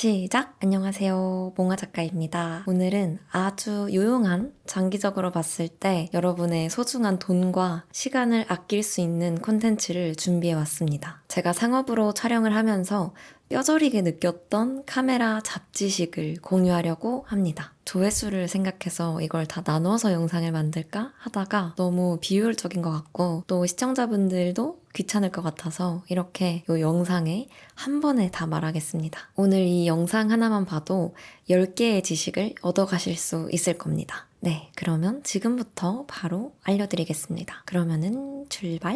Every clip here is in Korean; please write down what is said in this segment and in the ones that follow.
시작! 안녕하세요. 몽아 작가입니다. 오늘은 아주 유용한, 장기적으로 봤을 때 여러분의 소중한 돈과 시간을 아낄 수 있는 콘텐츠를 준비해 왔습니다. 제가 상업으로 촬영을 하면서 뼈저리게 느꼈던 카메라 잡지식을 공유하려고 합니다. 조회수를 생각해서 이걸 다 나눠서 영상을 만들까 하다가 너무 비효율적인 것 같고 또 시청자분들도 귀찮을 것 같아서 이렇게 이 영상에 한 번에 다 말하겠습니다. 오늘 이 영상 하나만 봐도 10개의 지식을 얻어가실 수 있을 겁니다. 네, 그러면 지금부터 바로 알려드리겠습니다. 그러면은 출발!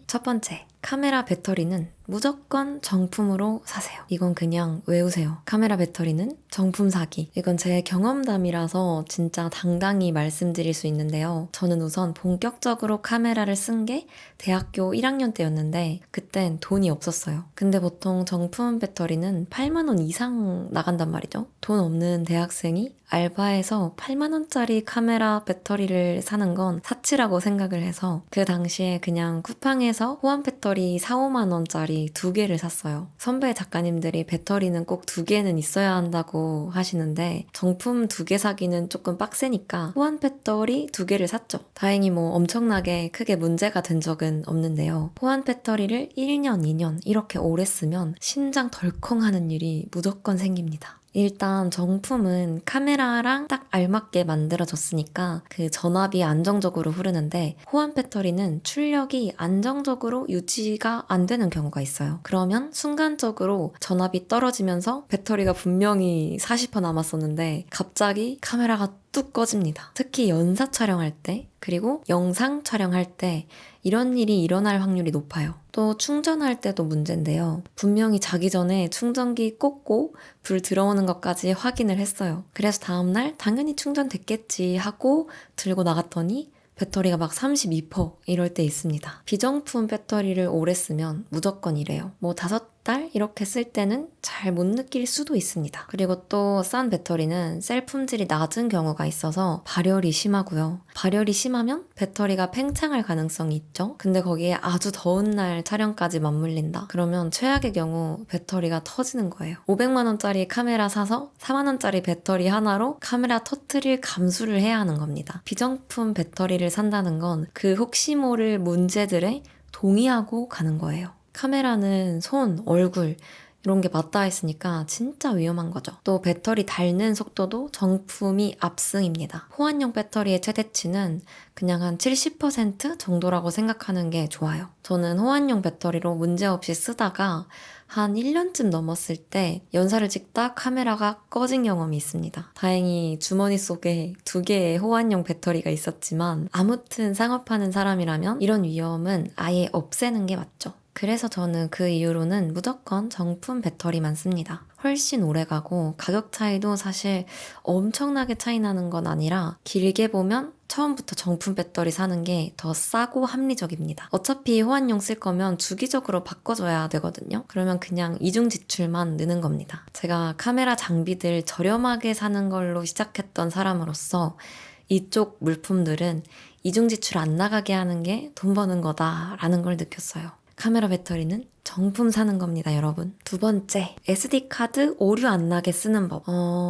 첫 번째, 카메라 배터리는 무조건 정품으로 사세요. 이건 그냥 외우세요. 카메라 배터리는 정품 사기. 이건 제 경험담이라서 진짜 당당히 말씀드릴 수 있는데요. 저는 우선 본격적으로 카메라를 쓴 게 대학교 1학년 때였는데 그땐 돈이 없었어요. 근데 보통 정품 배터리는 8만 원 이상 나간단 말이죠. 돈 없는 대학생이 알바에서 8만 원짜리 카메라 배터리를 사는 건 사치라고 생각을 해서 그 당시에 그냥 쿠팡에서 호환 배터리 4, 5만 원짜리 2개를 샀어요. 선배 작가님들이 배터리는 꼭 2개는 있어야 한다고 하시는데 정품 2개 사기는 조금 빡세니까 호환 배터리 2개를 샀죠. 다행히 엄청나게 크게 문제가 된 적은 없는데요. 호환 배터리를 1년, 2년 이렇게 오래 쓰면 심장 덜컹 하는 일이 무조건 생깁니다. 일단 정품은 카메라랑 딱 알맞게 만들어졌으니까 그 전압이 안정적으로 흐르는데 호환 배터리는 출력이 안정적으로 유지가 안 되는 경우가 있어요. 그러면 순간적으로 전압이 떨어지면서 배터리가 분명히 40% 남았었는데 갑자기 카메라가 뚝 꺼집니다. 특히 연사 촬영할 때 그리고 영상 촬영할 때 이런 일이 일어날 확률이 높아요. 또 충전할 때도 문제인데요. 분명히 자기 전에 충전기 꽂고 불 들어오는 것까지 확인을 했어요. 그래서 다음날 당연히 충전됐겠지 하고 들고 나갔더니 배터리가 막 32% 이럴 때 있습니다. 비정품 배터리를 오래 쓰면 무조건 이래요. 5달 이렇게 쓸 때는 잘 못 느낄 수도 있습니다. 그리고 또 싼 배터리는 셀 품질이 낮은 경우가 있어서 발열이 심하고요. 발열이 심하면 배터리가 팽창할 가능성이 있죠. 근데 거기에 아주 더운 날 촬영까지 맞물린다? 그러면 최악의 경우 배터리가 터지는 거예요. 500만 원짜리 카메라 사서 4만 원짜리 배터리 하나로 카메라 터트릴 감수를 해야 하는 겁니다. 비정품 배터리를 산다는 건 그 혹시 모를 문제들에 동의하고 가는 거예요. 카메라는 손, 얼굴 이런 게 맞닿아 있으니까 진짜 위험한 거죠. 또 배터리 닳는 속도도 정품이 압승입니다. 호환용 배터리의 최대치는 그냥 한 70% 정도라고 생각하는 게 좋아요. 저는 호환용 배터리로 문제없이 쓰다가 한 1년쯤 넘었을 때 연사를 찍다 카메라가 꺼진 경험이 있습니다. 다행히 주머니 속에 2개의 호환용 배터리가 있었지만 아무튼 상업하는 사람이라면 이런 위험은 아예 없애는 게 맞죠. 그래서 저는 그 이후로는 무조건 정품 배터리만 씁니다. 훨씬 오래가고 가격 차이도 사실 엄청나게 차이 나는 건 아니라 길게 보면 처음부터 정품 배터리 사는 게 더 싸고 합리적입니다. 어차피 호환용 쓸 거면 주기적으로 바꿔줘야 되거든요. 그러면 그냥 이중 지출만 느는 겁니다. 제가 카메라 장비들 저렴하게 사는 걸로 시작했던 사람으로서 이쪽 물품들은 이중 지출 안 나가게 하는 게 돈 버는 거다라는 걸 느꼈어요. 카메라 배터리는 정품 사는 겁니다, 여러분. 두 번째, SD카드 오류 안 나게 쓰는 법.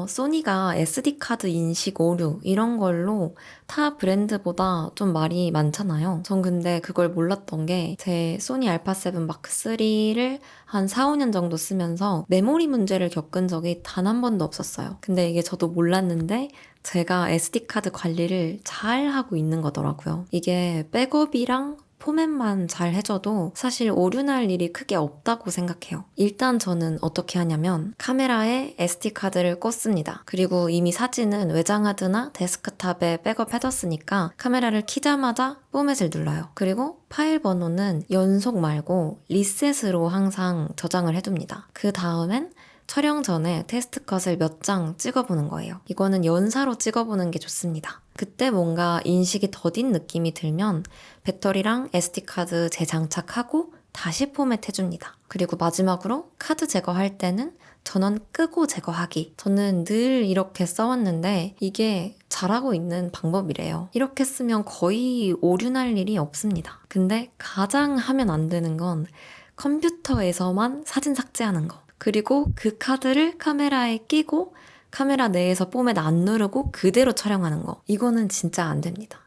소니가 SD카드 인식 오류 이런 걸로 타 브랜드보다 좀 말이 많잖아요. 전 근데 그걸 몰랐던 게 제 소니 알파7 마크3를 한 4, 5년 정도 쓰면서 메모리 문제를 겪은 적이 단 한 번도 없었어요. 근데 이게 저도 몰랐는데 제가 SD카드 관리를 잘 하고 있는 거더라고요. 이게 백업이랑 포맷만 잘 해줘도 사실 오류날 일이 크게 없다고 생각해요. 일단 저는 어떻게 하냐면 카메라에 SD카드를 꽂습니다. 그리고 이미 사진은 외장하드나 데스크탑에 백업해뒀으니까 카메라를 켜자마자 포맷을 눌러요. 그리고 파일 번호는 연속 말고 리셋으로 항상 저장을 해둡니다. 그 다음엔 촬영 전에 테스트 컷을 몇 장 찍어보는 거예요. 이거는 연사로 찍어보는 게 좋습니다. 그때 뭔가 인식이 더딘 느낌이 들면 배터리랑 SD카드 재장착하고 다시 포맷해줍니다. 그리고 마지막으로 카드 제거할 때는 전원 끄고 제거하기. 저는 늘 이렇게 써왔는데 이게 잘하고 있는 방법이래요. 이렇게 쓰면 거의 오류날 일이 없습니다. 근데 가장 하면 안 되는 건 컴퓨터에서만 사진 삭제하는 거. 그리고 그 카드를 카메라에 끼고 카메라 내에서 포맷 안 누르고 그대로 촬영하는 거. 이거는 진짜 안 됩니다.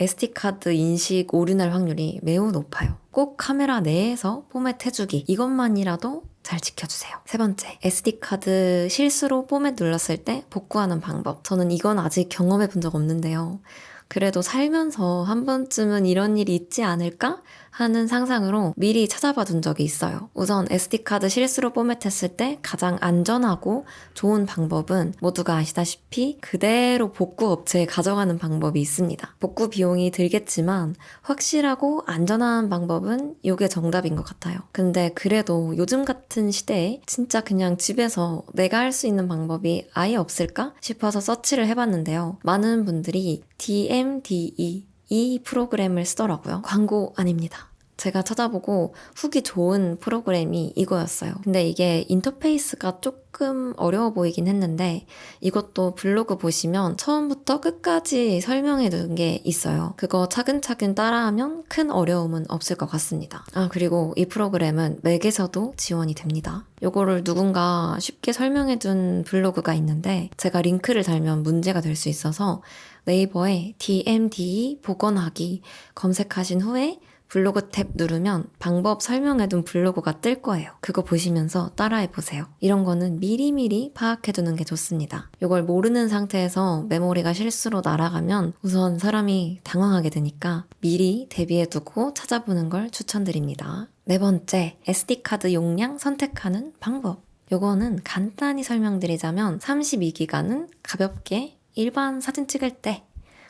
SD카드 인식 오류날 확률이 매우 높아요. 꼭 카메라 내에서 포맷 해주기. 이것만이라도 잘 지켜주세요. 세 번째, SD카드 실수로 포맷 눌렀을 때 복구하는 방법. 저는 이건 아직 경험해 본 적 없는데요. 그래도 살면서 한 번쯤은 이런 일이 있지 않을까 하는 상상으로 미리 찾아봐 둔 적이 있어요. 우선 SD카드 실수로 포맷했을 때 가장 안전하고 좋은 방법은 모두가 아시다시피 그대로 복구 업체에 가져가는 방법이 있습니다. 복구 비용이 들겠지만 확실하고 안전한 방법은 이게 정답인 것 같아요. 근데 그래도 요즘 같은 시대에 진짜 그냥 집에서 내가 할 수 있는 방법이 아예 없을까 싶어서 서치를 해봤는데요. 많은 분들이 DMDE 이 프로그램을 쓰더라고요. 광고 아닙니다. 제가 찾아보고 후기 좋은 프로그램이 이거였어요. 근데 이게 인터페이스가 조금 어려워 보이긴 했는데 이것도 블로그 보시면 처음부터 끝까지 설명해 둔 게 있어요. 그거 차근차근 따라하면 큰 어려움은 없을 것 같습니다. 그리고 이 프로그램은 맥에서도 지원이 됩니다. 요거를 누군가 쉽게 설명해 둔 블로그가 있는데 제가 링크를 달면 문제가 될 수 있어서 네이버에 DMDE 복원하기 검색하신 후에 블로그 탭 누르면 방법 설명해둔 블로그가 뜰 거예요. 그거 보시면서 따라해보세요. 이런 거는 미리미리 파악해두는 게 좋습니다. 이걸 모르는 상태에서 메모리가 실수로 날아가면 우선 사람이 당황하게 되니까 미리 대비해두고 찾아보는 걸 추천드립니다. 네 번째, SD카드 용량 선택하는 방법. 요거는 간단히 설명드리자면 32기가는 가볍게 일반 사진 찍을 때,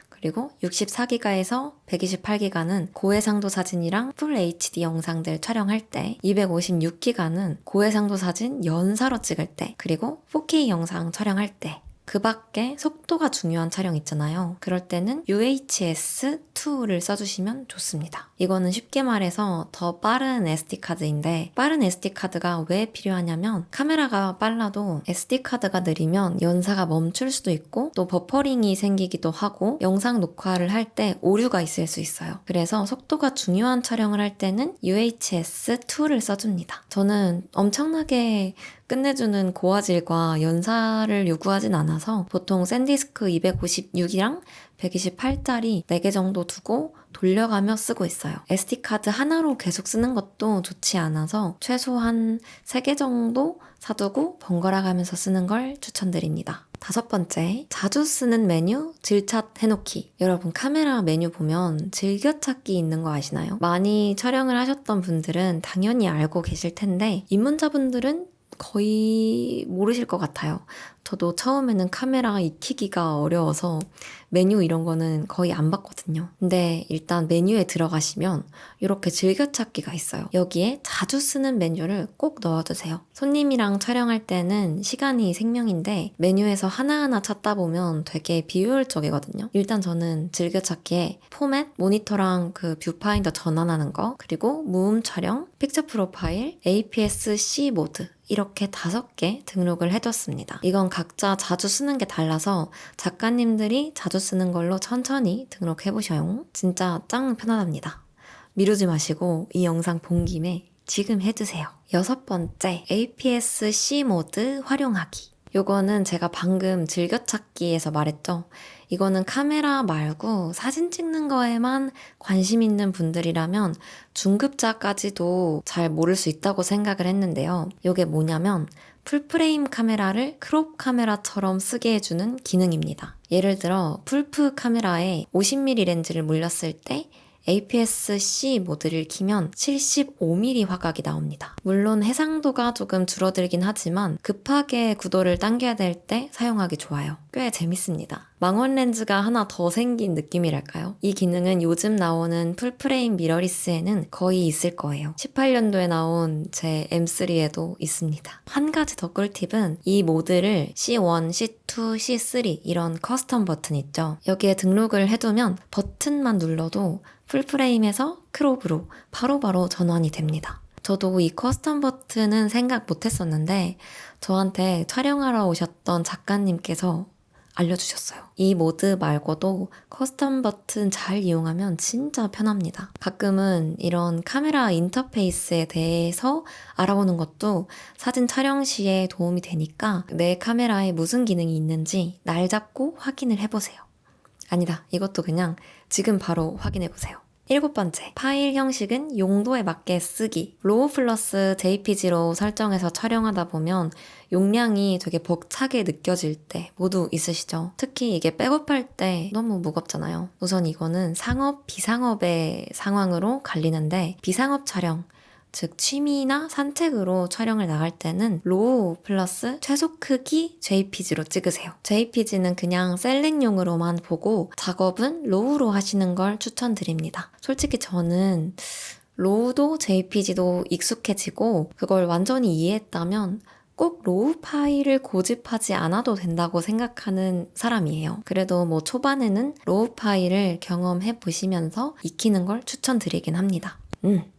그리고 64기가에서 128기가는 고해상도 사진이랑 풀 HD 영상들 촬영할 때, 256기가는 고해상도 사진 연사로 찍을 때, 그리고 4K 영상 촬영할 때, 그 밖에 속도가 중요한 촬영 있잖아요. 그럴 때는 UHS-2를 써주시면 좋습니다. 이거는 쉽게 말해서 더 빠른 SD카드인데 빠른 SD카드가 왜 필요하냐면 카메라가 빨라도 SD카드가 느리면 연사가 멈출 수도 있고 또 버퍼링이 생기기도 하고 영상 녹화를 할 때 오류가 있을 수 있어요. 그래서 속도가 중요한 촬영을 할 때는 UHS-2를 써줍니다. 저는 엄청나게 끝내주는 고화질과 연사를 요구하진 않아서 보통 샌디스크 256이랑 128짜리 4개 정도 두고 돌려가며 쓰고 있어요. SD카드 하나로 계속 쓰는 것도 좋지 않아서 최소한 3개 정도 사두고 번갈아 가면서 쓰는 걸 추천드립니다. 다섯 번째, 자주 쓰는 메뉴 질차 해놓기. 여러분 카메라 메뉴 보면 즐겨찾기 있는 거 아시나요? 많이 촬영을 하셨던 분들은 당연히 알고 계실 텐데 입문자분들은 거의 모르실 것 같아요. 저도 처음에는 카메라 익히기가 어려워서 메뉴 이런 거는 거의 안 봤거든요. 근데 일단 메뉴에 들어가시면 이렇게 즐겨찾기가 있어요. 여기에 자주 쓰는 메뉴를 꼭 넣어두세요. 손님이랑 촬영할 때는 시간이 생명인데 메뉴에서 하나하나 찾다 보면 되게 비효율적이거든요. 일단 저는 즐겨찾기에 포맷, 모니터랑 그 뷰파인더 전환하는 거, 그리고 무음 촬영, 픽처 프로파일, APS-C 모드 이렇게 5개 등록을 해뒀습니다. 이건 각자 자주 쓰는 게 달라서 작가님들이 자주 쓰는 걸로 천천히 등록해보셔요. 진짜 짱 편안합니다. 미루지 마시고 이 영상 본 김에 지금 해두세요. 여섯 번째, APS-C 모드 활용하기. 요거는 제가 방금 즐겨찾기에서 말했죠. 이거는 카메라 말고 사진 찍는 거에만 관심 있는 분들이라면 중급자까지도 잘 모를 수 있다고 생각을 했는데요. 이게 뭐냐면 풀프레임 카메라를 크롭 카메라처럼 쓰게 해주는 기능입니다. 예를 들어 풀프 카메라에 50mm 렌즈를 물렸을 때 APS-C 모드를 키면 75mm 화각이 나옵니다. 물론 해상도가 조금 줄어들긴 하지만 급하게 구도를 당겨야 될 때 사용하기 좋아요. 꽤 재밌습니다. 망원 렌즈가 하나 더 생긴 느낌이랄까요? 이 기능은 요즘 나오는 풀프레임 미러리스에는 거의 있을 거예요. 18년도에 나온 제 M3에도 있습니다. 한 가지 더 꿀팁은 이 모드를 C1, C2, C3 이런 커스텀 버튼 있죠. 여기에 등록을 해두면 버튼만 눌러도 풀프레임에서 크롭으로 바로바로 전환이 됩니다. 저도 이 커스텀 버튼은 생각 못했었는데 저한테 촬영하러 오셨던 작가님께서 알려주셨어요. 이 모드 말고도 커스텀 버튼 잘 이용하면 진짜 편합니다. 가끔은 이런 카메라 인터페이스에 대해서 알아보는 것도 사진 촬영 시에 도움이 되니까 내 카메라에 무슨 기능이 있는지 날 잡고 확인을 해보세요. 아니다, 이것도 그냥 지금 바로 확인해보세요. 7번째, 파일 형식은 용도에 맞게 쓰기. 로우 플러스 JPG로 설정해서 촬영하다 보면 용량이 되게 벅차게 느껴질 때 모두 있으시죠? 특히 이게 백업할 때 너무 무겁잖아요. 우선 이거는 상업, 비상업의 상황으로 갈리는데 비상업 촬영, 즉 취미나 산책으로 촬영을 나갈 때는 로우 플러스 최소 크기 JPG로 찍으세요. JPG는 그냥 셀렉용으로만 보고 작업은 로우로 하시는 걸 추천드립니다. 솔직히 저는 로우도 JPG도 익숙해지고 그걸 완전히 이해했다면 꼭 로우 파일을 고집하지 않아도 된다고 생각하는 사람이에요. 그래도 뭐 초반에는 로우 파일을 경험해 보시면서 익히는 걸 추천드리긴 합니다.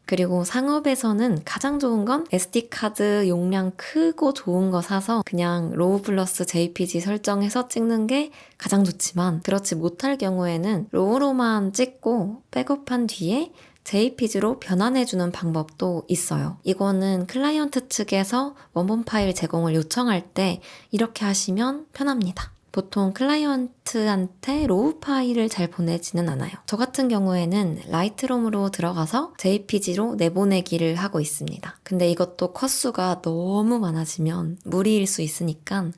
그리고 상업에서는 가장 좋은 건 SD카드 용량 크고 좋은 거 사서 그냥 로우 플러스 JPG 설정해서 찍는 게 가장 좋지만 그렇지 못할 경우에는 로우로만 찍고 백업한 뒤에 JPG로 변환해주는 방법도 있어요. 이거는 클라이언트 측에서 원본 파일 제공을 요청할 때 이렇게 하시면 편합니다. 보통 클라이언트한테 로우 파일을 잘 보내지는 않아요. 저 같은 경우에는 라이트룸으로 들어가서 JPG로 내보내기를 하고 있습니다. 근데 이것도 컷수가 너무 많아지면 무리일 수 있으니까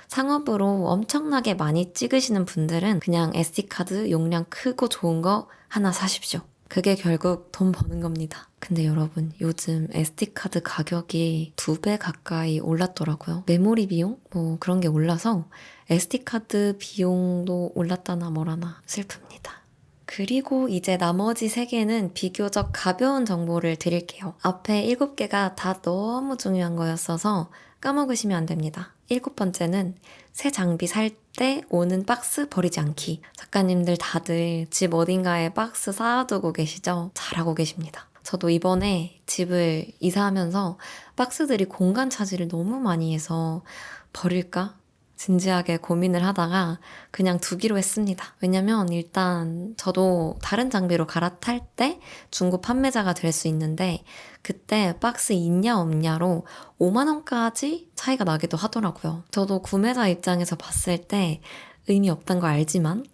상업으로 엄청나게 많이 찍으시는 분들은 그냥 SD카드 용량 크고 좋은 거 하나 사십시오. 그게 결국 돈 버는 겁니다. 근데 여러분, 요즘 SD카드 가격이 2배 가까이 올랐더라고요. 메모리 비용? 뭐 그런 게 올라서 SD카드 비용도 올랐다나 뭐라나 슬픕니다. 그리고 이제 나머지 3개는 비교적 가벼운 정보를 드릴게요. 앞에 7개가 다 너무 중요한 거였어서 까먹으시면 안 됩니다. 7번째는 새 장비 살 때 오는 박스 버리지 않기. 작가님들 다들 집 어딘가에 박스 쌓아두고 계시죠? 잘하고 계십니다. 저도 이번에 집을 이사하면서 박스들이 공간 차지를 너무 많이 해서 버릴까? 진지하게 고민을 하다가 그냥 두기로 했습니다. 왜냐면 일단 저도 다른 장비로 갈아탈 때 중고 판매자가 될 수 있는데 그때 박스 있냐 없냐로 5만 원까지 차이가 나기도 하더라고요. 저도 구매자 입장에서 봤을 때 의미 없다는 거 알지만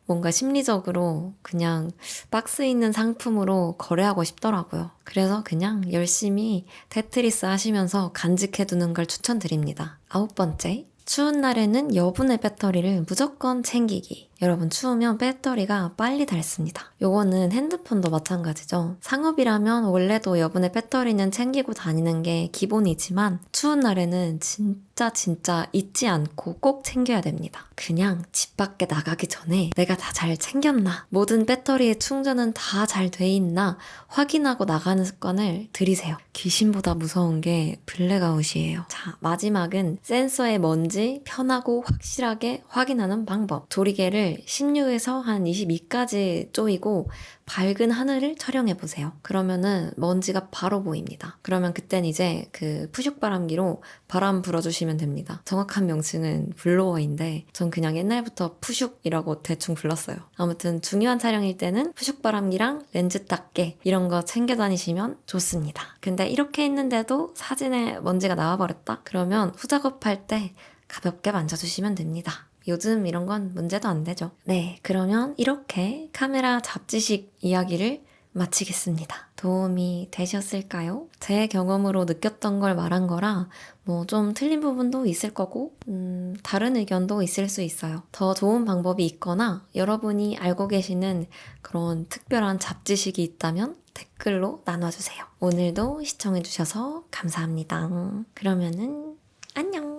뭔가 심리적으로 그냥 박스 있는 상품으로 거래하고 싶더라고요. 그래서 그냥 열심히 테트리스 하시면서 간직해두는 걸 추천드립니다. 9번째, 추운 날에는 여분의 배터리를 무조건 챙기기. 여러분, 추우면 배터리가 빨리 닳습니다. 요거는 핸드폰도 마찬가지죠. 상업이라면 원래도 여분의 배터리는 챙기고 다니는 게 기본이지만 추운 날에는 진짜 잊지 않고 꼭 챙겨야 됩니다. 그냥 집 밖에 나가기 전에 내가 다 잘 챙겼나, 모든 배터리의 충전은 다 잘 돼 있나 확인하고 나가는 습관을 들이세요. 귀신보다 무서운 게 블랙아웃이에요. 자, 마지막은 센서의 먼지 편하고 확실하게 확인하는 방법. 조리개를 16에서 한 22까지 조이고 밝은 하늘을 촬영해보세요. 그러면은 먼지가 바로 보입니다. 그러면 그땐 이제 그 푸슉바람기로 바람 불어주시면 됩니다. 정확한 명칭은 블로어인데 전 그냥 옛날부터 푸슉이라고 대충 불렀어요. 아무튼 중요한 촬영일 때는 푸슉바람기랑 렌즈 닦개 이런 거 챙겨 다니시면 좋습니다. 근데 이렇게 했는데도 사진에 먼지가 나와버렸다? 그러면 후작업할 때 가볍게 만져주시면 됩니다. 요즘 이런 건 문제도 안 되죠. 네, 그러면 이렇게 카메라 잡지식 이야기를 마치겠습니다. 도움이 되셨을까요? 제 경험으로 느꼈던 걸 말한 거라 뭐 좀 틀린 부분도 있을 거고 다른 의견도 있을 수 있어요. 더 좋은 방법이 있거나 여러분이 알고 계시는 그런 특별한 잡지식이 있다면 댓글로 나눠주세요. 오늘도 시청해주셔서 감사합니다. 그러면은 안녕!